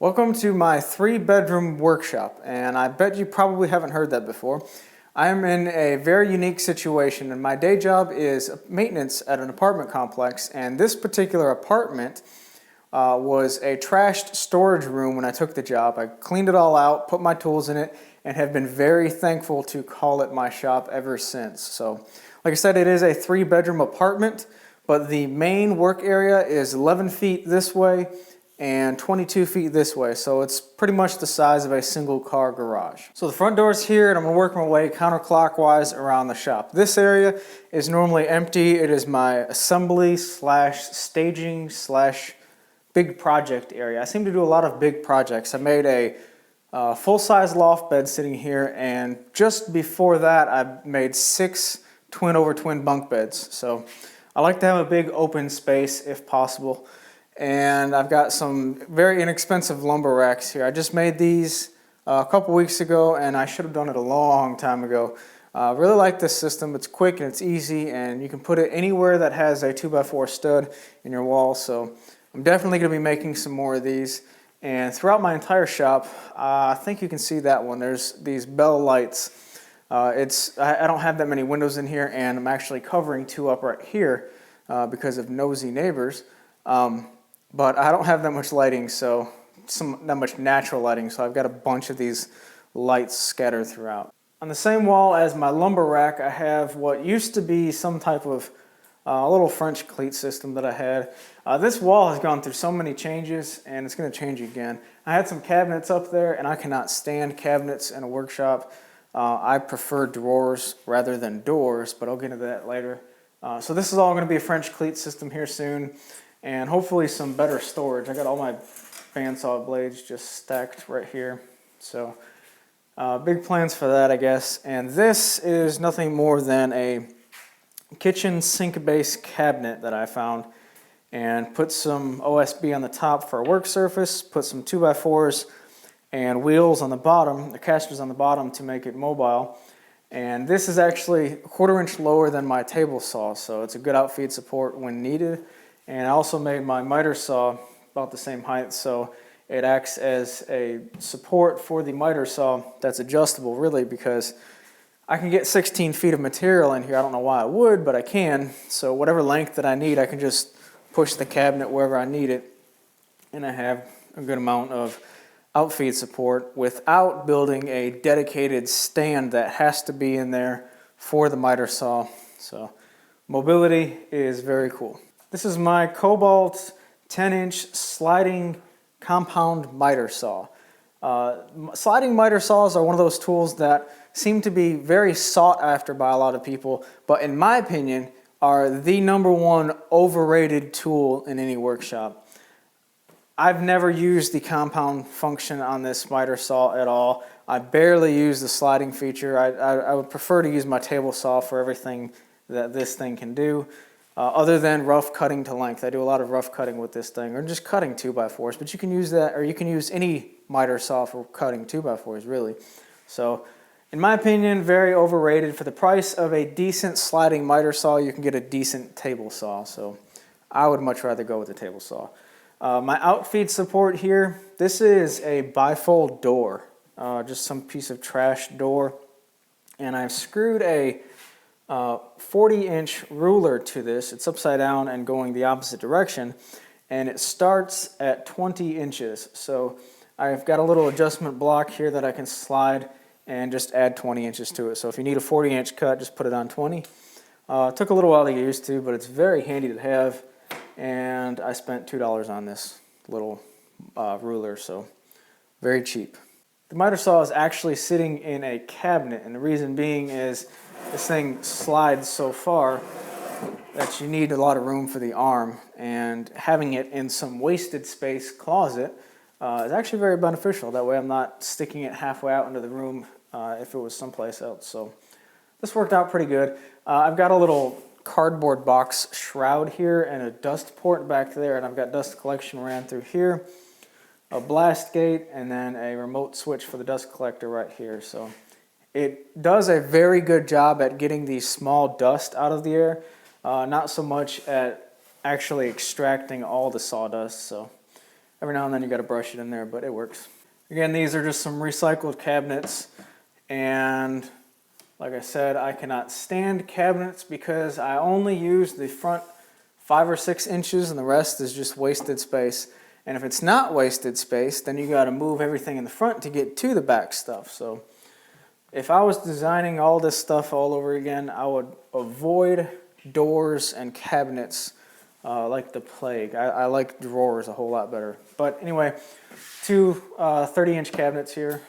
Welcome to my 3-bedroom workshop, and I bet you probably haven't heard that before. I am in a very unique situation, and my day job is maintenance at an apartment complex, and this particular apartment was a trashed storage room when I took the job. I cleaned it all out, put my tools in it, and have been very thankful to call it my shop ever since. So, like I said, it is a 3-bedroom apartment, but the main work area is 11 feet this way and 22 feet this way, so it's pretty much the size of a single car garage. So the front door is here, and I'm going to work my way counterclockwise around the shop. This area is normally empty. It is my assembly slash staging slash big project area. I seem to do a lot of big projects. I made a full-size loft bed sitting here, and just before that I made 6 twin over twin bunk beds. So I like to have a big open space if possible. And I've got some very inexpensive lumber racks here. I just made these a couple weeks ago, and I should have done it a long time ago. I really like this system. It's quick and it's easy, and you can put it anywhere that has a 2x4 stud in your wall. So I'm definitely going to be making some more of these. And throughout my entire shop, I think you can see that one. There's these bell lights. I don't have that many windows in here, and I'm actually covering 2 up right here because of nosy neighbors. But I don't have that much lighting, that much natural lighting, so I've got a bunch of these lights scattered throughout. On the same wall as my lumber rack, I have what used to be some type of little French cleat system that I had. This wall has gone through so many changes, and it's going to change again. I had some cabinets up there, and I cannot stand cabinets in a workshop. I prefer drawers rather than doors, but I'll get into that later. So this is all going to be a French cleat system here soon, and hopefully some better storage. I got all my bandsaw blades just stacked right here. So big plans for that, I guess. And this is nothing more than a kitchen sink base cabinet that I found, and put some OSB on the top for a work surface, put some 2x4s and wheels on the bottom, the casters on the bottom to make it mobile. And this is actually a 1/4 inch lower than my table saw, so it's a good outfeed support when needed. And I also made my miter saw about the same height, so it acts as a support for the miter saw that's adjustable, really, because I can get 16 feet of material in here. I don't know why I would, but I can. So whatever length that I need, I can just push the cabinet wherever I need it, and I have a good amount of outfeed support without building a dedicated stand that has to be in there for the miter saw. So mobility is very cool. This is my Cobalt 10-inch sliding compound miter saw. Sliding miter saws are one of those tools that seem to be very sought after by a lot of people, but in my opinion are the #1 overrated tool in any workshop. I've never used the compound function on this miter saw at all. I barely use the sliding feature. I would prefer to use my table saw for everything that this thing can do. Other than rough cutting to length. I do a lot of rough cutting with this thing, or just cutting 2x4s, but you can use that, or you can use any miter saw for cutting 2x4s, really. So, in my opinion, very overrated. For the price of a decent sliding miter saw, you can get a decent table saw, so I would much rather go with the table saw. My outfeed support here, this is a bifold door, just some piece of trash door, and I've screwed a 40-inch ruler to this. It's upside down and going the opposite direction, and it starts at 20 inches. So I've got a little adjustment block here that I can slide and just add 20 inches to it. So if you need a 40-inch cut, just put it on 20. It took a little while to get used to, but it's very handy to have, and I spent $2 on this little ruler, so very cheap. The miter saw is actually sitting in a cabinet, and the reason being is this thing slides so far that you need a lot of room for the arm, and having it in some wasted space closet is actually very beneficial. That way I'm not sticking it halfway out into the room if it was someplace else. So this worked out pretty good. I've got a little cardboard box shroud here and a dust port back there, and I've got dust collection ran through here, a blast gate, and then a remote switch for the dust collector right here. So it does a very good job at getting the small dust out of the air, not so much at actually extracting all the sawdust. So Every now and then you got to brush it in there, but it works. Again, these are just some recycled cabinets, and like I said, I cannot stand cabinets because I only use the front 5 or 6 inches and the rest is just wasted space. And if it's not wasted space, then you got to move everything in the front to get to the back stuff. So if I was designing all this stuff all over again, I would avoid doors and cabinets like the plague. I like drawers a whole lot better. But anyway, 2 30-inch cabinets here,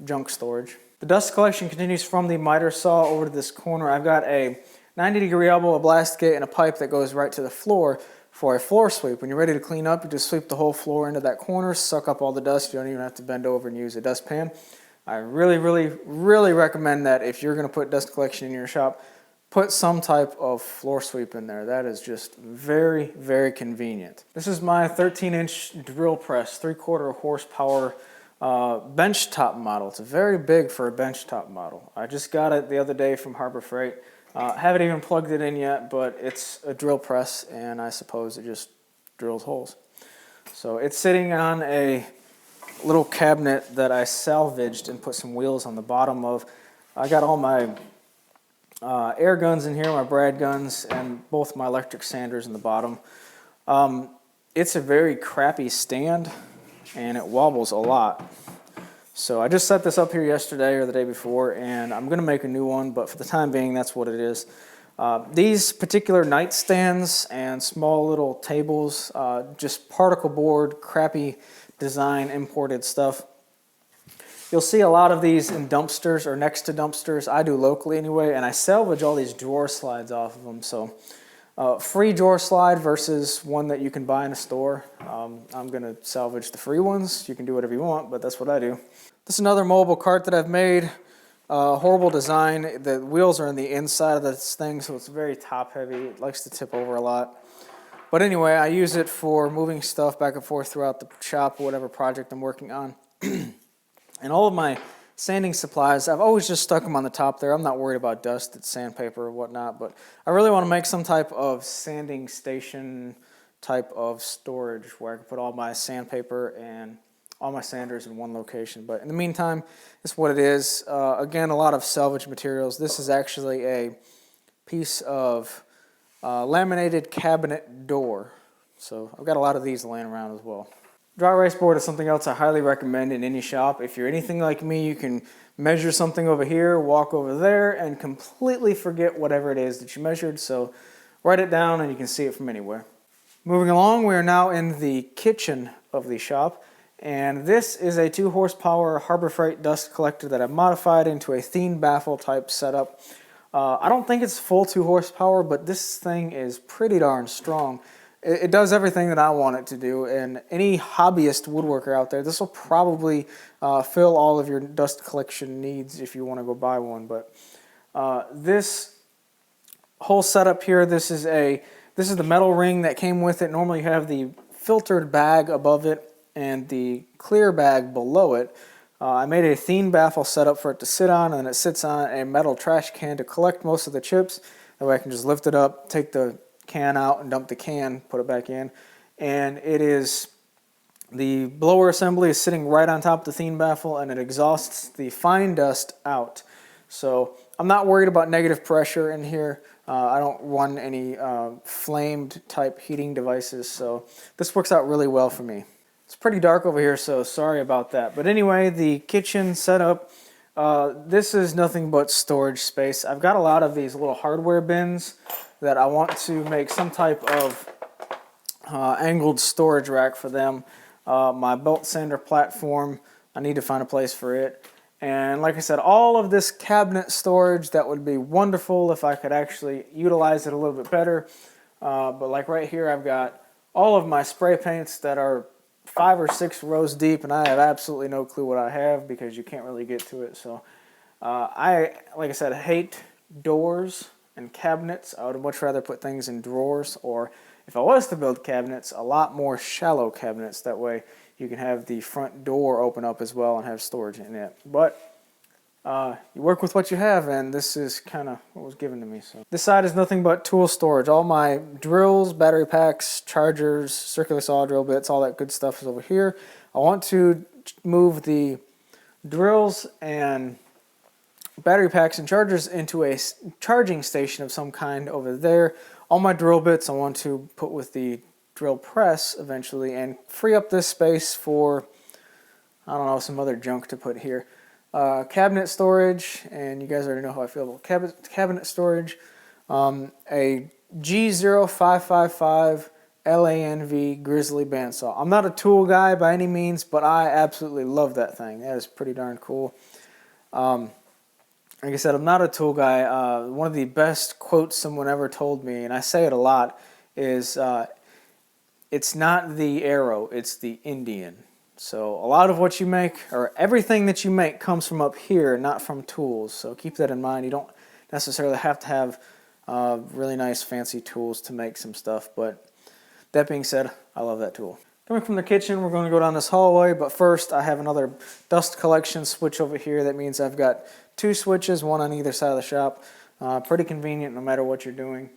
junk storage. The dust collection continues from the miter saw over to this corner. I've got a 90-degree elbow, a blast gate, and a pipe that goes right to the floor for a floor sweep. When you're ready to clean up, you just sweep the whole floor into that corner, suck up all the dust. You don't even have to bend over and use a dustpan. I really, really, really recommend that if you're going to put dust collection in your shop, put some type of floor sweep in there. That is just very, very convenient. This is my 13-inch drill press, 3/4 horsepower bench top model. It's very big for a bench top model. I just got it the other day from Harbor Freight. Haven't even plugged it in yet, but it's a drill press, and I suppose it just drills holes. So it's sitting on a little cabinet that I salvaged and put some wheels on the bottom of. I got all my air guns in here, my brad guns, and both my electric sanders in the bottom. It's a very crappy stand, and it wobbles a lot. So I just set this up here yesterday or the day before, and I'm going to make a new one, but for the time being, that's what it is. These particular nightstands and small little tables, just particle board, crappy design, imported stuff. You'll see a lot of these in dumpsters or next to dumpsters. I do locally anyway, and I salvage all these drawer slides off of them. So free drawer slide versus one that you can buy in a store. I'm going to salvage the free ones. You can do whatever you want, but that's what I do. This is another mobile cart that I've made. Horrible design. The wheels are on the inside of this thing, so it's very top heavy. It likes to tip over a lot. But anyway, I use it for moving stuff back and forth throughout the shop or whatever project I'm working on. And all of my sanding supplies, I've always just stuck them on the top there. I'm not worried about dust, it's sandpaper or whatnot, but I really want to make some type of sanding station type of storage where I can put all my sandpaper and all my sanders in one location. But in the meantime, it's what it is. Again, a lot of salvage materials. This is actually a piece of laminated cabinet door. So I've got a lot of these laying around as well. Dry erase board is something else I highly recommend in any shop. If you're anything like me, you can measure something over here, walk over there, and completely forget whatever it is that you measured. So write it down and you can see it from anywhere. Moving along, we are now in the kitchen of the shop. And this is a 2 horsepower Harbor Freight dust collector that I've modified into a thin baffle type setup. I don't think it's full 2 horsepower, but this thing is pretty darn strong. It does everything that I want it to do, and any hobbyist woodworker out there, this will probably fill all of your dust collection needs if you want to go buy one. But this whole setup here, this is the metal ring that came with it. Normally you have the filtered bag above it and the clear bag below it. I made a thin baffle setup for it to sit on, and it sits on a metal trash can to collect most of the chips. That way I can just lift it up, take the can out and dump the can, put it back in. And the blower assembly is sitting right on top of the thin baffle, and it exhausts the fine dust out. So I'm not worried about negative pressure in here. I don't run any flamed type heating devices, so this works out really well for me. It's pretty dark over here, so sorry about that. But anyway, the kitchen setup, this is nothing but storage space. I've got a lot of these little hardware bins that I want to make some type of angled storage rack for them. My belt sander platform, I need to find a place for it. And like I said, all of this cabinet storage, that would be wonderful if I could actually utilize it a little bit better. But like right here, I've got all of my spray paints that are 5 or 6 rows deep, and I have absolutely no clue what I have because you can't really get to it. So like I said, I hate doors and cabinets. I would much rather put things in drawers, or if I was to build cabinets, a lot more shallow cabinets. That way you can have the front door open up as well and have storage in it. But you work with what you have, and this is kind of what was given to me. So this side is nothing but tool storage. All my drills, battery packs, chargers, circular saw, drill bits, all that good stuff is over here. I want to move the drills and battery packs and chargers into a charging station of some kind over there. All my drill bits I want to put with the drill press eventually and free up this space for, I don't know, some other junk to put here. Cabinet storage, and you guys already know how I feel about cabinet storage. A G0555 LANV Grizzly bandsaw. I'm not a tool guy by any means, but I absolutely love that thing. That is pretty darn cool. Like I said, I'm not a tool guy. One of the best quotes someone ever told me, and I say it a lot, is it's not the arrow, it's the Indian. So a lot of what you make, or everything that you make, comes from up here, not from tools. So keep that in mind. You don't necessarily have to have really nice fancy tools to make some stuff, but that being said, I love that tool. Coming from the kitchen, we're going to go down this hallway, but first I have another dust collection switch over here. That means I've got 2 switches, one on either side of the shop. Pretty convenient no matter what you're doing.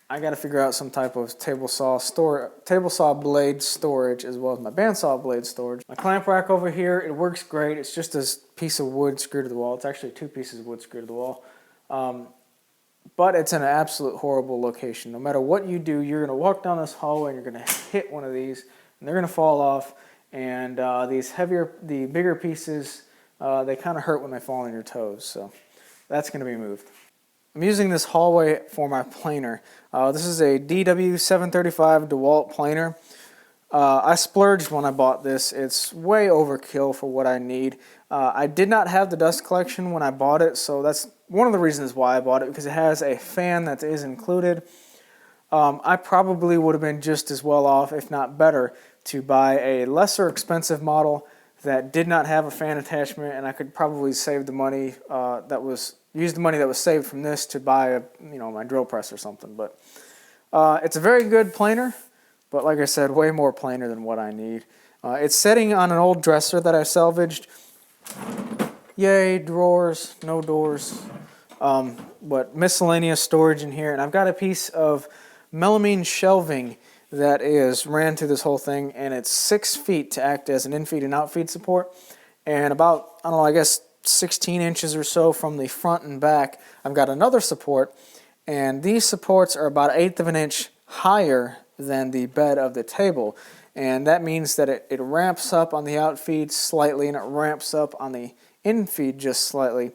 I got to figure out some type of table saw blade storage, as well as my bandsaw blade storage. My clamp rack over here, it works great. It's just this piece of wood screwed to the wall. It's actually 2 pieces of wood screwed to the wall. But it's in an absolute horrible location. No matter what you do, you're going to walk down this hallway and you're going to hit one of these, and they're going to fall off. And the bigger pieces, they kind of hurt when they fall on your toes. So that's going to be moved. I'm using this hallway for my planer. This is a DW735 DeWalt planer. I splurged when I bought this. It's way overkill for what I need. I did not have the dust collection when I bought it, so that's one of the reasons why I bought it, because it has a fan that is included. I probably would have been just as well off, if not better, to buy a lesser expensive model that did not have a fan attachment, and I could probably save the money use the money that was saved from this to buy my drill press or something. But it's a very good planer, but like I said, way more planer than what I need. It's sitting on an old dresser that I salvaged. Yay, drawers, no doors, but miscellaneous storage in here. And I've got a piece of melamine shelving that ran through this whole thing, and it's 6 feet to act as an in-feed and out-feed support, and about, I don't know, I guess 16 inches or so from the front and back, I've got another support, and these supports are about 1/8 of an inch higher than the bed of the table, and that means that it ramps up on the outfeed slightly and it ramps up on the infeed just slightly.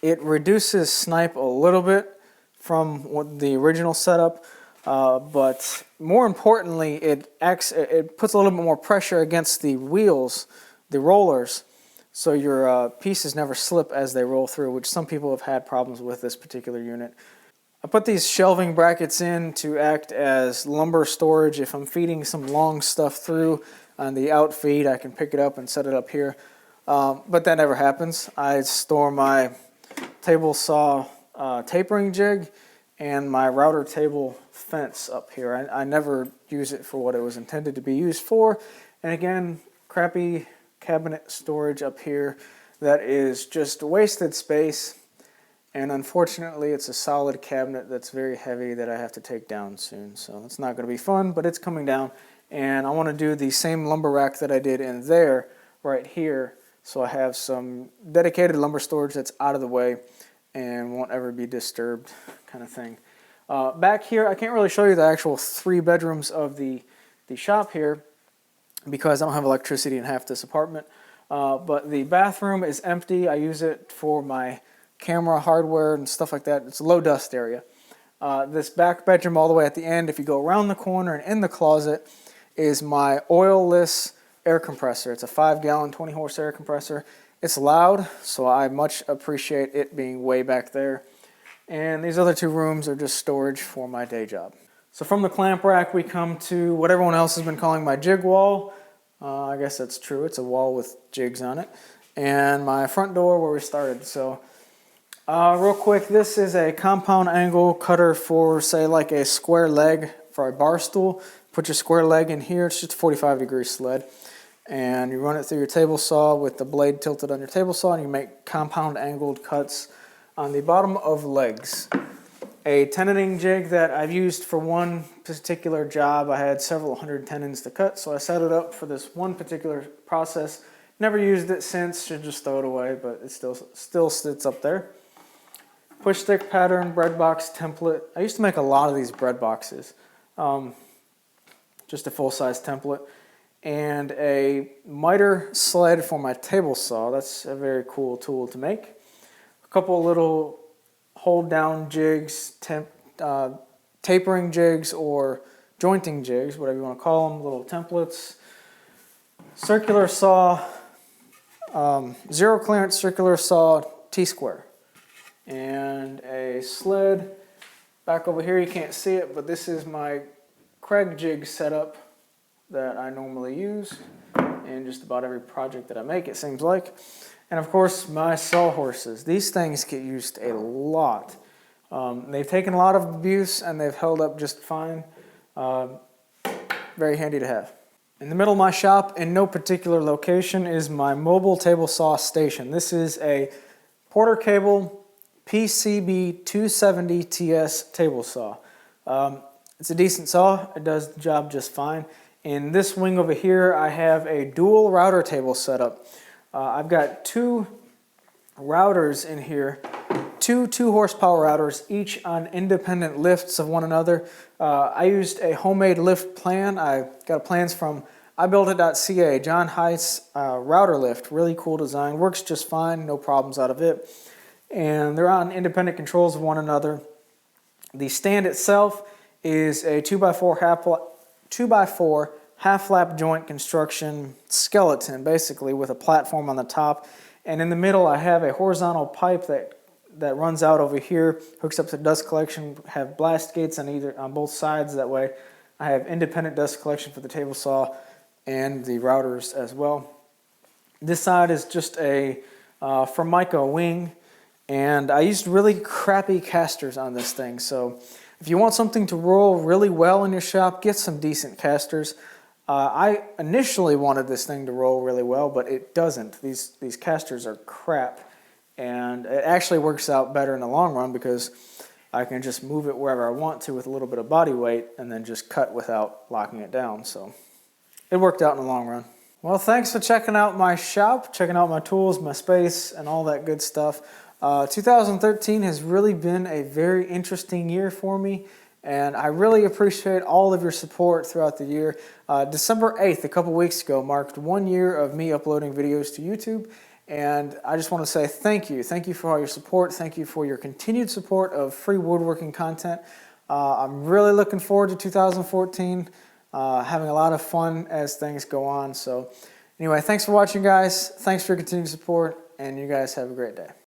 It reduces snipe a little bit from the original setup, but more importantly, it puts a little bit more pressure against the wheels, the rollers, so your pieces never slip as they roll through, which some people have had problems with this particular unit. I put these shelving brackets in to act as lumber storage. If I'm feeding some long stuff through on the outfeed, I can pick it up and set it up here. But that never happens. I store my table saw tapering jig and my router table fence up here. I never use it for what it was intended to be used for. And again, crappy cabinet storage up here that is just wasted space. And unfortunately, it's a solid cabinet that's very heavy that I have to take down soon. So it's not going to be fun, but it's coming down. And I want to do the same lumber rack that I did in there right here. So I have some dedicated lumber storage that's out of the way and won't ever be disturbed, kind of thing. Back here, I can't really show you the actual 3 bedrooms of the shop here because I don't have electricity in half this apartment. But the bathroom is empty. I use it for my camera hardware and stuff like that. It's a low dust area. This back bedroom all the way at the end, if you go around the corner and in the closet, is my oilless air compressor. It's a 5-gallon 20-horse air compressor. It's loud, so I much appreciate it being way back there. And these other 2 rooms are just storage for my day job. So from the clamp rack, we come to what everyone else has been calling my jig wall. I guess that's true. It's a wall with jigs on it. And my front door where we started. So real quick, this is a compound angle cutter for, say, like a square leg for a bar stool. Put your square leg in here. It's just a 45-degree sled. and you run it through your table saw with the blade tilted on your table saw, and you make compound angled cuts on the bottom of legs. A tenoning jig that I've used for one particular job. I had several hundred tenons to cut, so I set it up for this one particular process. Never used it since, should just throw it away, but it still sits up there. Push stick pattern, bread box template. I used to make a lot of these bread boxes. Just a full-size template. And a miter sled for my table saw. That's a very cool tool to make. A couple little hold down jigs, tapering jigs or jointing jigs, whatever you want to call them, little templates. Circular saw, zero clearance circular saw T-square. And a sled. Back over here, you can't see it, but this is my Craig jig setup that I normally use in just about every project that I make, it seems like. And of course, my Sawhorses. These things get used a lot. They've taken a lot of abuse and they've held up just fine. Very handy to have. In the middle of my shop, in no particular location, is my mobile table saw station. This is a Porter Cable PCB 270 TS table saw. It's a decent saw. It does the job just fine. In this wing over here, I have a dual router table set up. I've got two routers in here, two 2-horsepower routers, each on independent lifts of one another. I used a homemade lift plan. I got plans from ibuildit.ca, John Heit's router lift. Really cool design, works just fine, no problems out of it. And they're on independent controls of one another. The stand itself is a 2x4 half-lap joint construction skeleton, basically, with a platform on the top. And in the middle, I have a horizontal pipe that runs out over here, hooks up to dust collection, have blast gates on both sides. That way, I have independent dust collection for the table saw and the routers as well. This side is just a Formica wing, and I used really crappy casters on this thing. So if you want something to roll really well in your shop, get some decent casters. I initially wanted this thing to roll really well, but it doesn't. These casters are crap, and it actually works out better in the long run because I can just move it wherever I want to with a little bit of body weight and then just cut without locking it down. So it worked out in the long run. Well, thanks for checking out my shop, checking out my tools, my space, and all that good stuff. 2013 has really been a very interesting year for me, and I really appreciate all of your support throughout the year. December 8th, a couple weeks ago, marked 1 year of me uploading videos to YouTube, and I just want to say thank you. Thank you for all your support. Thank you for your continued support of free woodworking content. I'm really looking forward to 2014, having a lot of fun as things go on. So anyway, thanks for watching, guys. Thanks for your continued support, and you guys have a great day.